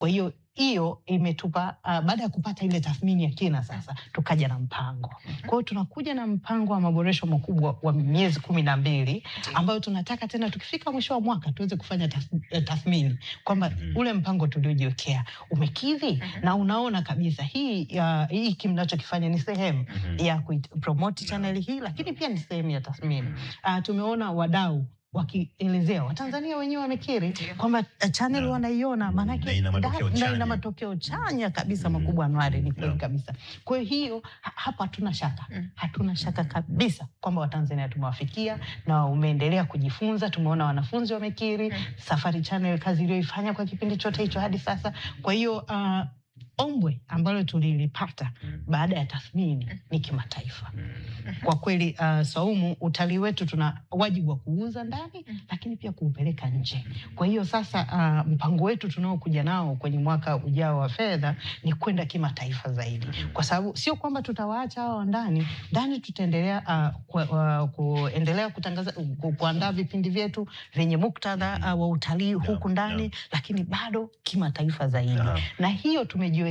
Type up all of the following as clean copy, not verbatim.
Kwa hiyo imetupa baada ya kupata ile tathmini ya kina, sasa tukaja na mpango. Kwa hiyo tunakuja na mpango wa maboresho makubwa wa miezi 12 ambayo tunataka tena tukifika mwisho wa mwaka tuweze kufanya tathmini kwamba ule mpango tuliojiwekea umekidhi, na unaona kabisa hii kimnachokifanya ni sehemu ya kupromote channel hii, lakini pia ni sehemu ya tathmini. Tumeona wadau wakielezea, Watanzania wenyewe wamekiri kwamba channel wanaiona, maana yake ina matokeo chanya kabisa makubwa. Anuari, ni kweli kabisa. Kwa hiyo hapa hatuna shaka kabisa kwamba Watanzania tumewafikia na umeendelea kujifunza. Tumeona wanafunzi wamekiri Safari Channel kazi iliyoifanya kwa kipindi chote hicho hadi sasa. Kwa hiyo ombwe ambalo tulilipata baada ya tathmini ni kimataifa. Kwa kweli Saumu, utalii wetu tuna wajibu wa kuuza ndani, lakini pia kuupeleka nje. Kwa hiyo sasa mpango wetu tunaokuja nao kwenye mwaka ujao wa fedha ni kwenda kimataifa zaidi, kwa sababu sio kwamba tutawaacha hao ndani tutaendelea kuendelea kutangaza, kuandaa vipindi vyetu vyenye muktadha wa utalii huku ndani, lakini bado kimataifa zaidi. Na hiyo tumejiwekea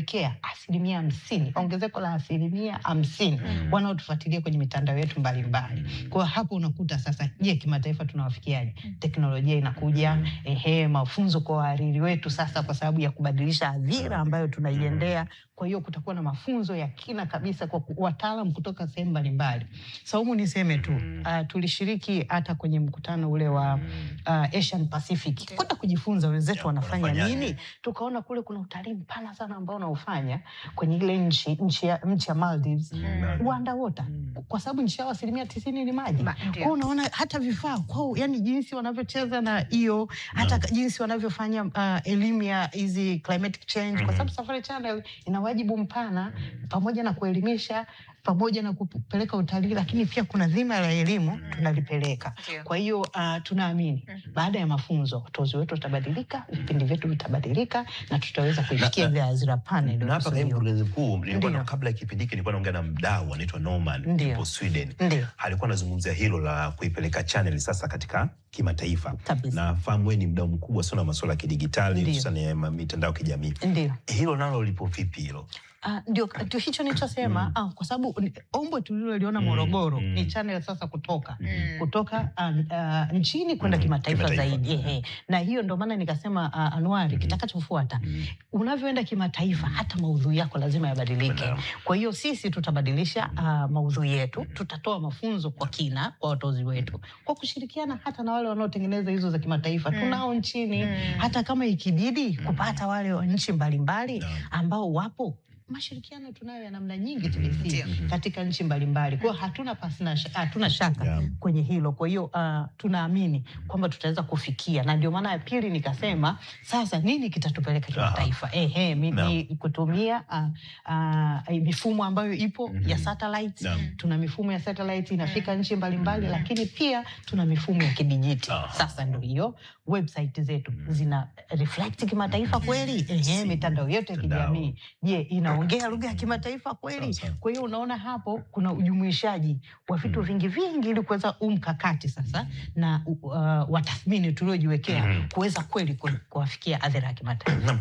50%, ongezeko la 50% wanaotufuatilia kwenye mitandao yetu mbalimbali. Kwa hapo unakuta sasa, kimataifa tunawafikiaje? Teknolojia inakuja, mafunzo kwa wahariri wetu sasa, kwa sababu ya kubadilisha hadhira ambayo tunaiendea. Kwa hiyo kutakuwa na mafunzo ya kina kabisa kwa wataalamu kutoka sehemu mbalimbali. Saumu, niseme tu tulishiriki hata kwenye mkutano ule wa Asian Pacific kwenda kujifunza wenzetu wanafanya nini. Tukaona kule kuna utalii mpana sana ambao unaofanya kwenye ile nchi ya Maldives, underwater, kwa sababu nchi yao 90% ni maji. Kwa unaona hata vifaa kwao, yani jinsi wanavyocheza na hiyo, hata jinsi wanavyofanya elimu ya hizi climatic change, kwa sababu Safari Channel ina wajibu mpana pamoja na kuelimisha, pamoja na kupeleka utalii, lakini pia kuna dhima la elimu tunalipeleka. Kwa hiyo tunaamini baada ya mafunzo tozo wetu utabadilika, vipindi vyetu vitabadilika, na tutaweza kuifikia ile azira pana. Na hapa kaimu mkurugenzi mkuu, nilikuwa kabla ya kipindi hiki nilikuwa naongea na mdau anaitwa Norman yupo Sweden. Alikuwa anazungumzia hilo la kuipeleka channel sasa katika kimataifa. Na fahamu wewe ni mdau mkubwa sana wa masuala ya kidigitali, hususan mitandao ya kijamii. Hilo nalo lipo vipi hilo? Ndio hicho nilichosema, kwa sababu ombwe tuliloliona Morogoro ni channel sasa kutoka nchini kwenda kimataifa zaidi. Na hiyo ndio maana nikasema Anuari, kitakachofuata unavyoenda kimataifa, hata maudhui yako lazima yabadilike. Kwa hiyo sisi tutabadilisha maudhui yetu, tutatoa mafunzo kwa kina kwa watozi wetu kwa kushirikiana hata na wale wanaotengeneza hizo za kimataifa. Tunao nchini, hata kama ikibidi kupata wale wa nchi mbalimbali ambao wapo, mashirikiano tunayo ya namna nyingi TBC katika nchi mbalimbali. Kwa hiyo hatuna shaka kwenye hilo. Kwa hiyo tunaamini kwamba tutaweza kufikia, na ndio maana ya pili nikasema sasa nini kitatupeleka kimataifa. Ni kutumia mifumo ambayo ipo ya satellite. Tuna mifumo ya satellite inafika nchi mbalimbali, lakini pia tuna mifumo ya kidijiti. Sasa ndio hiyo website zetu zina reflect kimataifa kweli? Mitandao yote ya kijamii inaongea lugha ya kimataifa kweli? Kwa hiyo unaona hapo kuna ujumuishaji wa vitu vingi ili kuweza mkakati sasa na watathmini tuliojiwekea kuweza kweli kuwafikia hadhira ya kimataifa.